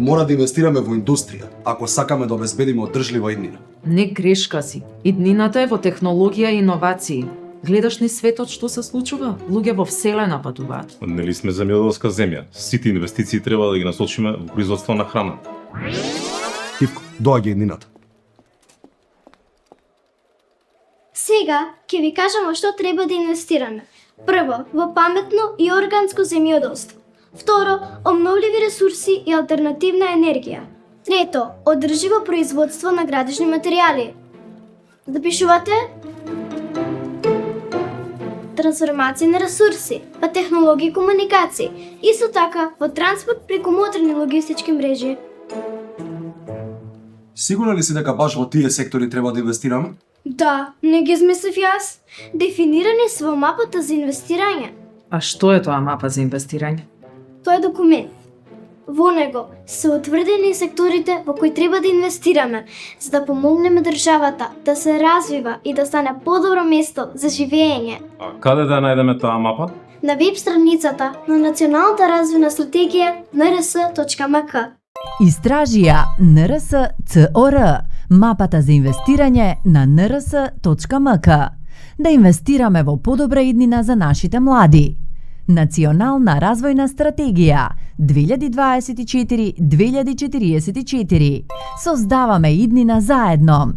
Мора да инвестираме во индустрија, ако сакаме да обезбедиме одржлива иднина. Не грешка си. Иднината е во технологија и иновации. Гледаш ни светот што се случува? Луѓе во вселена патуваат. Нели сме земјоделска земја? Сите инвестиции треба да ги насочиме во производство на храна. Ивко, доаѓа иднината. Сега ќе ви кажам во што треба да инвестираме. Прво, во паметно и органско земјоделство. Второ, обновливи ресурси и алтернативна енергија. Трето, одрживо производство на градежни материјали. Запишувате? Трансформација на ресурси, па технологии и комуникации. Исто така, во транспорт преку модерни логистички мрежи. Сигурна ли си дека баш во тие сектори треба да инвестираме? Да, не ги измислив јас. Дефинирани се во мапата за инвестирање. А што е тоа мапа за инвестирање? Тоа е документ. Во него се утврдени секторите во кои треба да инвестираме, за да помогнеме државата да се развива и да стане подобро место за живење. А каде да најдеме таа мапа? На веб страницата на Националната развојна стратегија nrs.mk. Истражија НРС.ЦОР, мапата за инвестирање на nrs.mk. Да инвестираме во подобра иднина за нашите млади. Национална развојна стратегија 2024-2044. Создаваме иднина заедно.